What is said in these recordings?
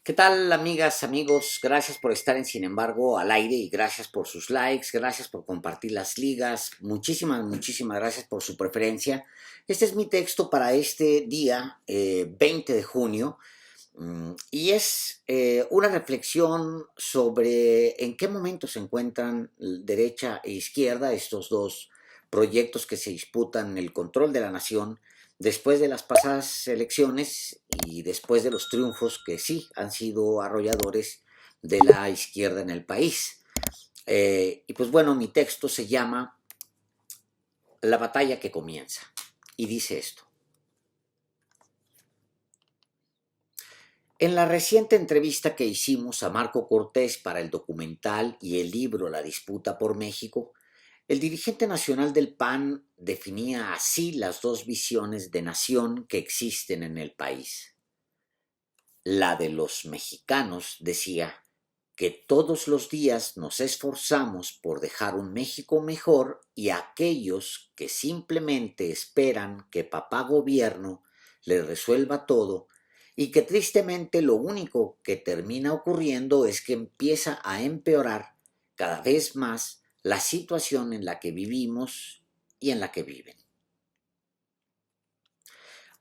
¿Qué tal, amigas, amigos? Gracias por estar en Sin embargo al aire y gracias por sus likes, gracias por compartir las ligas, muchísimas gracias por su preferencia. Este es mi texto para este día, 20 de junio, y es una reflexión sobre en qué momento se encuentran derecha e izquierda, estos dos proyectos que se disputan el control de la nación después de las pasadas elecciones y después de los triunfos que sí han sido arrolladores de la izquierda en el país. Y pues bueno, mi texto se llama La batalla que comienza y dice esto. En la reciente entrevista que hicimos a Marco Cortés para el documental y el libro La disputa por México, el dirigente nacional del PAN definía así las dos visiones de nación que existen en el país. La de los mexicanos, decía, que todos los días nos esforzamos por dejar un México mejor y aquellos que simplemente esperan que papá gobierno les resuelva todo y que tristemente lo único que termina ocurriendo es que empieza a empeorar cada vez más la situación en la que vivimos y en la que viven.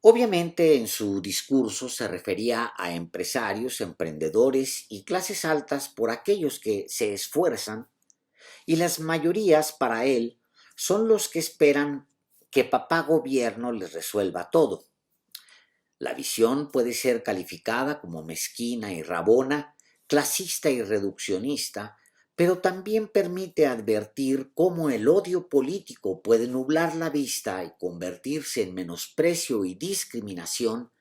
Obviamente en su discurso se refería a empresarios, emprendedores y clases altas por aquellos que se esfuerzan y las mayorías para él son los que esperan que papá gobierno les resuelva todo. La visión puede ser calificada como mezquina y rabona, clasista y reduccionista, pero también permite advertir cómo el odio político puede nublar la vista y convertirse en menosprecio y discriminación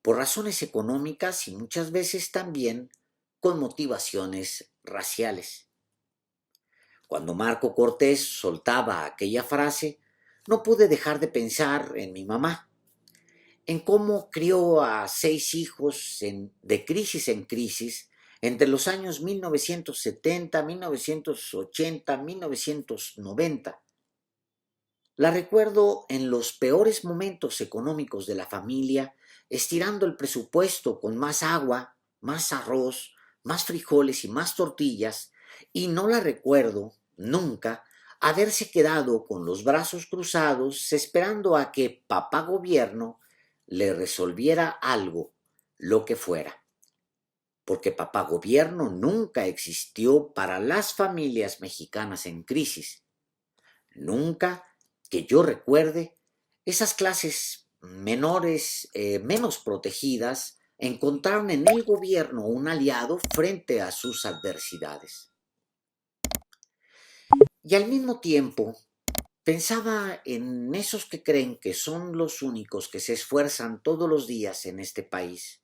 por razones económicas y muchas veces también con motivaciones raciales. Cuando Marco Cortés soltaba aquella frase, no pude dejar de pensar en mi mamá, en cómo crió a 6 hijos de crisis en crisis entre los años 1970, 1980, 1990. La recuerdo en los peores momentos económicos de la familia, estirando el presupuesto con más agua, más arroz, más frijoles y más tortillas, y no la recuerdo nunca haberse quedado con los brazos cruzados esperando a que papá gobierno le resolviera algo, lo que fuera. Porque papá gobierno nunca existió para las familias mexicanas en crisis. Nunca que yo recuerde, esas clases menores, menos protegidas, encontraron en el gobierno un aliado frente a sus adversidades. Y al mismo tiempo, pensaba en esos que creen que son los únicos que se esfuerzan todos los días en este país.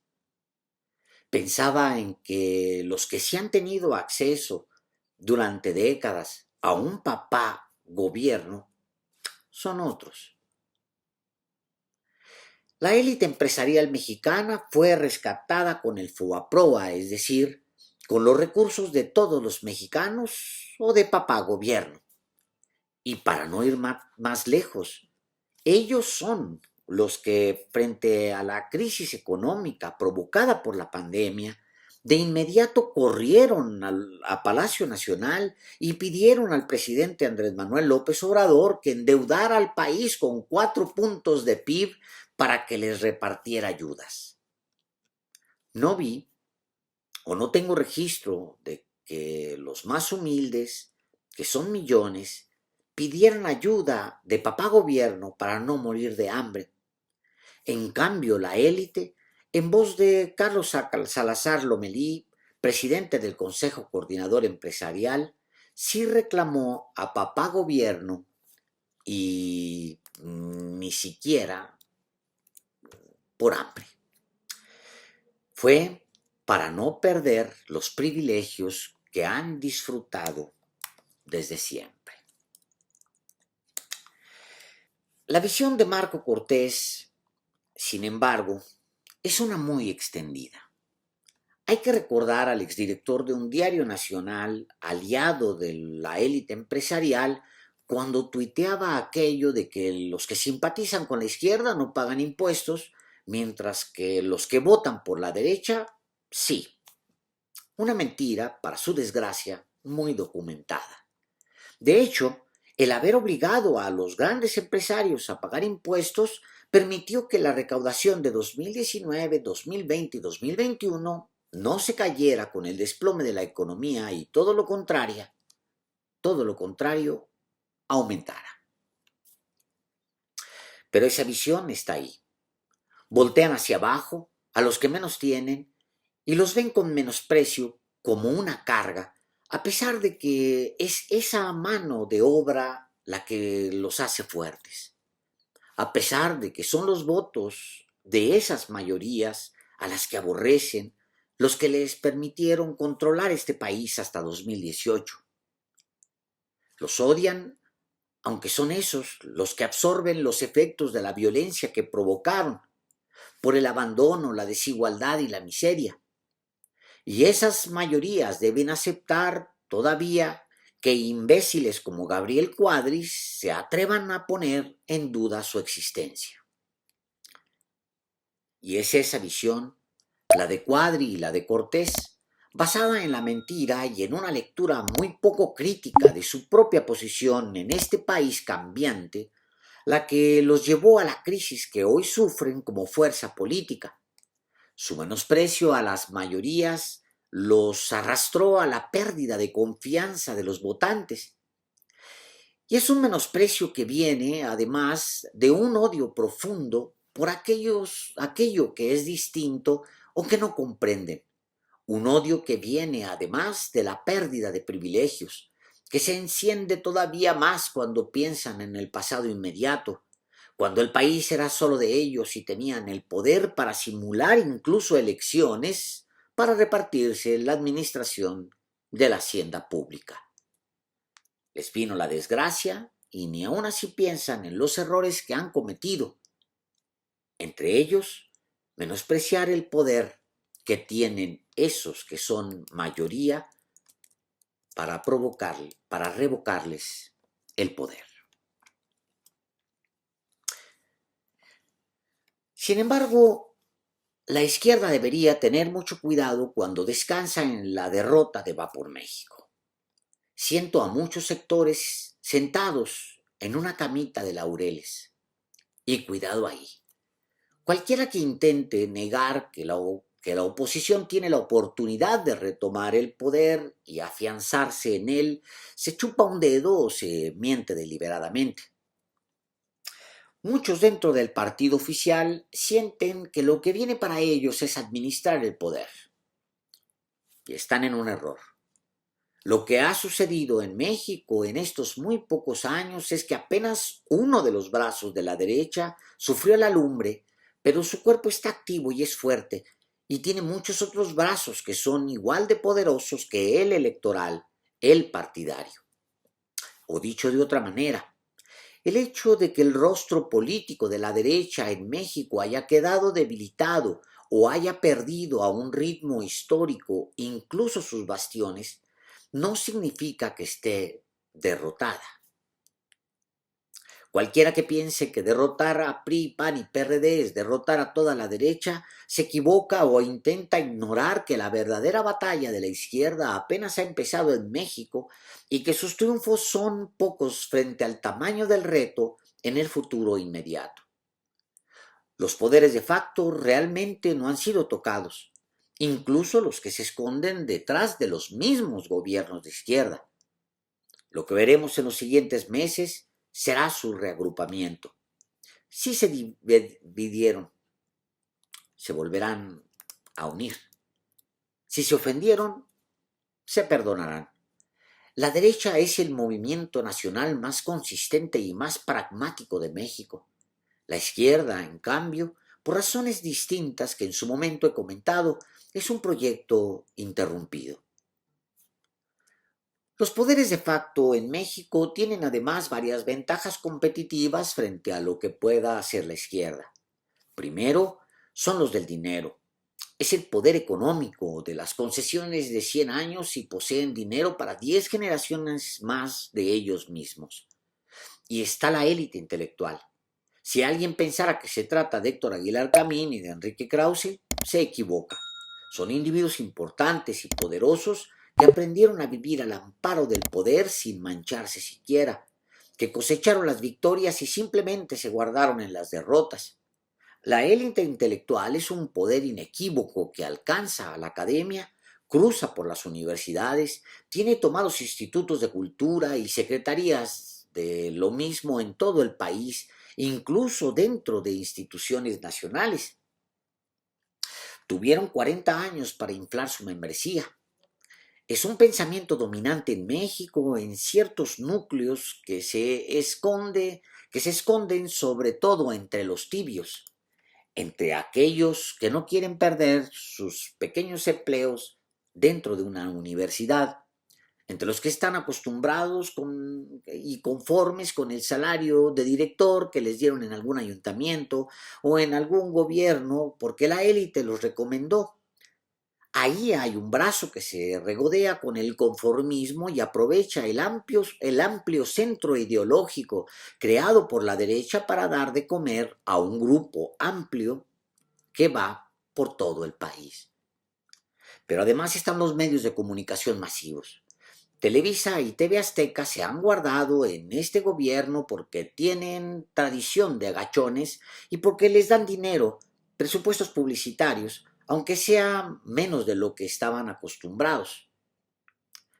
Pensaba en que los que sí han tenido acceso durante décadas a un papá gobierno son otros. La élite empresarial mexicana fue rescatada con el FOBAPROA, es decir, con los recursos de todos los mexicanos o de papá gobierno. Y para no ir más lejos, ellos son los que, frente a la crisis económica provocada por la pandemia, de inmediato corrieron a Palacio Nacional y pidieron al presidente Andrés Manuel López Obrador que endeudara al país con 4 puntos de PIB para que les repartiera ayudas. No vi o no tengo registro de que los más humildes, que son millones, pidieran ayuda de papá gobierno para no morir de hambre. En cambio, la élite, en voz de Carlos Salazar Lomelí, presidente del Consejo Coordinador Empresarial, sí reclamó a papá gobierno y ni siquiera por hambre. Fue para no perder los privilegios que han disfrutado desde siempre. La visión de Marco Cortés, sin embargo, es una muy extendida. Hay que recordar al exdirector de un diario nacional, aliado de la élite empresarial, cuando tuiteaba aquello de que los que simpatizan con la izquierda no pagan impuestos, mientras que los que votan por la derecha, sí. Una mentira, para su desgracia, muy documentada. De hecho, el haber obligado a los grandes empresarios a pagar impuestos permitió que la recaudación de 2019, 2020 y 2021 no se cayera con el desplome de la economía y todo lo contrario, aumentara. Pero esa visión está ahí. Voltean hacia abajo a los que menos tienen y los ven con menosprecio como una carga, a pesar de que es esa mano de obra la que los hace fuertes, a pesar de que son los votos de esas mayorías a las que aborrecen los que les permitieron controlar este país hasta 2018. Los odian, aunque son esos los que absorben los efectos de la violencia que provocaron por el abandono, la desigualdad y la miseria. Y esas mayorías deben aceptar todavía que imbéciles como Gabriel Cuadris se atrevan a poner en duda su existencia. Y es esa visión, la de Cuadri y la de Cortés, basada en la mentira y en una lectura muy poco crítica de su propia posición en este país cambiante, la que los llevó a la crisis que hoy sufren como fuerza política. Su menosprecio a las mayorías los arrastró a la pérdida de confianza de los votantes. Y es un menosprecio que viene, además, de un odio profundo por aquello que es distinto o que no comprenden. Un odio que viene, además, de la pérdida de privilegios, que se enciende todavía más cuando piensan en el pasado inmediato, cuando el país era solo de ellos y tenían el poder para simular incluso elecciones para repartirse la administración de la hacienda pública. Les vino la desgracia y ni aun así piensan en los errores que han cometido, entre ellos menospreciar el poder que tienen esos que son mayoría para revocarles el poder. Sin embargo, la izquierda debería tener mucho cuidado cuando descansa en la derrota de Va por México. Siento a muchos sectores sentados en una camita de laureles. Y cuidado ahí. Cualquiera que intente negar que la oposición tiene la oportunidad de retomar el poder y afianzarse en él, se chupa un dedo o se miente deliberadamente. Muchos dentro del partido oficial sienten que lo que viene para ellos es administrar el poder. Y están en un error. Lo que ha sucedido en México en estos muy pocos años es que apenas uno de los brazos de la derecha sufrió la lumbre, pero su cuerpo está activo y es fuerte, y tiene muchos otros brazos que son igual de poderosos que el electoral, el partidario. O dicho de otra manera, el hecho de que el rostro político de la derecha en México haya quedado debilitado o haya perdido a un ritmo histórico incluso sus bastiones, no significa que esté derrotada. Cualquiera que piense que derrotar a PRI, PAN y PRD es derrotar a toda la derecha, se equivoca o intenta ignorar que la verdadera batalla de la izquierda apenas ha empezado en México y que sus triunfos son pocos frente al tamaño del reto en el futuro inmediato. Los poderes de facto realmente no han sido tocados, incluso los que se esconden detrás de los mismos gobiernos de izquierda. Lo que veremos en los siguientes meses será su reagrupamiento. Si se dividieron, se volverán a unir. Si se ofendieron, se perdonarán. La derecha es el movimiento nacional más consistente y más pragmático de México. La izquierda, en cambio, por razones distintas que en su momento he comentado, es un proyecto interrumpido. Los poderes de facto en México tienen además varias ventajas competitivas frente a lo que pueda hacer la izquierda. Primero, son los del dinero. Es el poder económico de las concesiones de 100 años y poseen dinero para 10 generaciones más de ellos mismos. Y está la élite intelectual. Si alguien pensara que se trata de Héctor Aguilar Camín y de Enrique Krause, se equivoca. Son individuos importantes y poderosos que aprendieron a vivir al amparo del poder sin mancharse siquiera, que cosecharon las victorias y simplemente se guardaron en las derrotas. La élite intelectual es un poder inequívoco que alcanza a la academia, cruza por las universidades, tiene tomados institutos de cultura y secretarías de lo mismo en todo el país, incluso dentro de instituciones nacionales. Tuvieron 40 años para inflar su membresía. Es un pensamiento dominante en México, en ciertos núcleos que se esconden sobre todo entre los tibios, entre aquellos que no quieren perder sus pequeños empleos dentro de una universidad, entre los que están acostumbrados y conformes con el salario de director que les dieron en algún ayuntamiento o en algún gobierno porque la élite los recomendó. Ahí hay un brazo que se regodea con el conformismo y aprovecha el amplio centro ideológico creado por la derecha para dar de comer a un grupo amplio que va por todo el país. Pero además están los medios de comunicación masivos. Televisa y TV Azteca se han guardado en este gobierno porque tienen tradición de agachones y porque les dan dinero, presupuestos publicitarios, aunque sea menos de lo que estaban acostumbrados.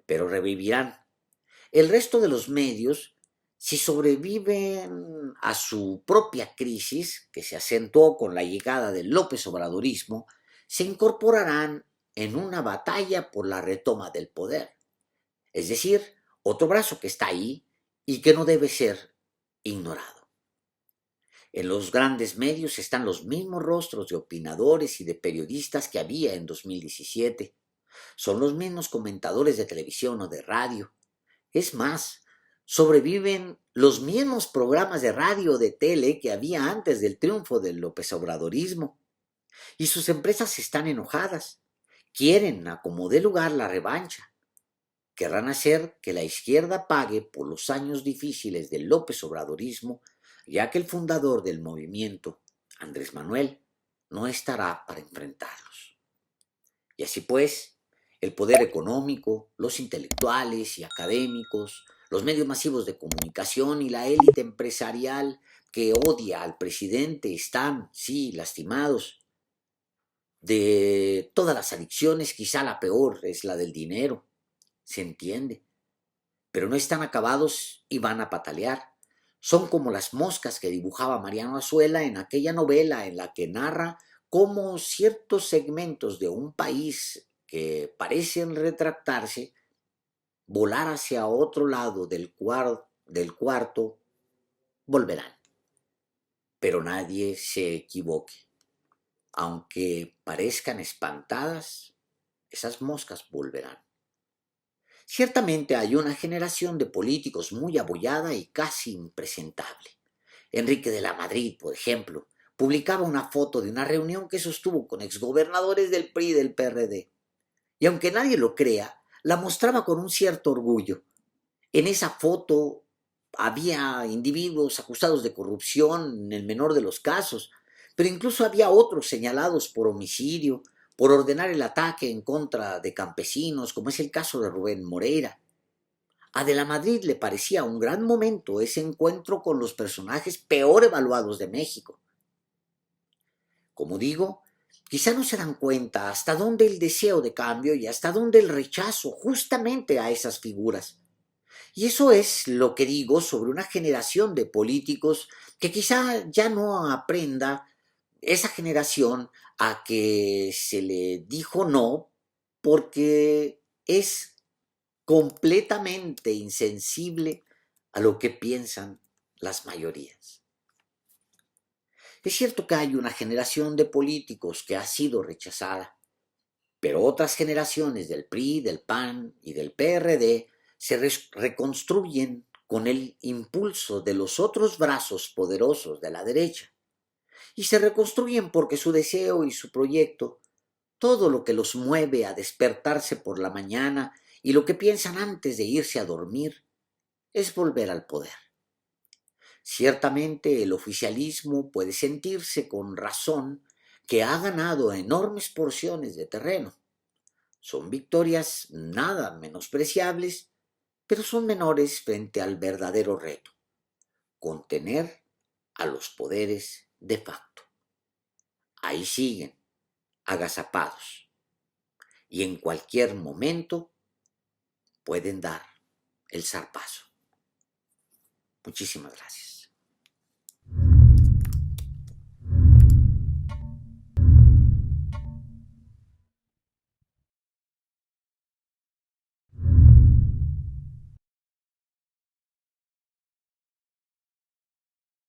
Pero revivirán. El resto de los medios, si sobreviven a su propia crisis, que se acentuó con la llegada del López Obradorismo, se incorporarán en una batalla por la retoma del poder. Es decir, otro brazo que está ahí y que no debe ser ignorado. En los grandes medios están los mismos rostros de opinadores y de periodistas que había en 2017. Son los mismos comentadores de televisión o de radio. Es más, sobreviven los mismos programas de radio o de tele que había antes del triunfo del López Obradorismo. Y sus empresas están enojadas. Quieren, a como dé lugar, la revancha. Querrán hacer que la izquierda pague por los años difíciles del López Obradorismo, ya que el fundador del movimiento, Andrés Manuel, no estará para enfrentarlos. Y así pues, el poder económico, los intelectuales y académicos, los medios masivos de comunicación y la élite empresarial que odia al presidente están, sí, lastimados. De todas las adicciones, quizá la peor es la del dinero. Se entiende, pero no están acabados y van a patalear. Son como las moscas que dibujaba Mariano Azuela en aquella novela en la que narra cómo ciertos segmentos de un país que parecen retractarse, volar hacia otro lado del cuarto, volverán. Pero nadie se equivoque. Aunque parezcan espantadas, esas moscas volverán. Ciertamente hay una generación de políticos muy abollada y casi impresentable. Enrique de la Madrid, por ejemplo, publicaba una foto de una reunión que sostuvo con exgobernadores del PRI y del PRD. Y aunque nadie lo crea, la mostraba con un cierto orgullo. En esa foto había individuos acusados de corrupción en el menor de los casos, pero incluso había otros señalados por homicidio, por ordenar el ataque en contra de campesinos, como es el caso de Rubén Moreira. A De la Madrid le parecía un gran momento ese encuentro con los personajes peor evaluados de México. Como digo, quizá no se dan cuenta hasta dónde el deseo de cambio y hasta dónde el rechazo justamente a esas figuras. Y eso es lo que digo sobre una generación de políticos que quizá ya no aprenda esa generación a que se le dijo no porque es completamente insensible a lo que piensan las mayorías. Es cierto que hay una generación de políticos que ha sido rechazada, pero otras generaciones del PRI, del PAN y del PRD se reconstruyen con el impulso de los otros brazos poderosos de la derecha. Y se reconstruyen porque su deseo y su proyecto, todo lo que los mueve a despertarse por la mañana y lo que piensan antes de irse a dormir, es volver al poder. Ciertamente el oficialismo puede sentirse con razón que ha ganado enormes porciones de terreno. Son victorias nada menospreciables, pero son menores frente al verdadero reto: contener a los poderes de facto. Ahí siguen, agazapados, y en cualquier momento pueden dar el zarpazo. Muchísimas gracias.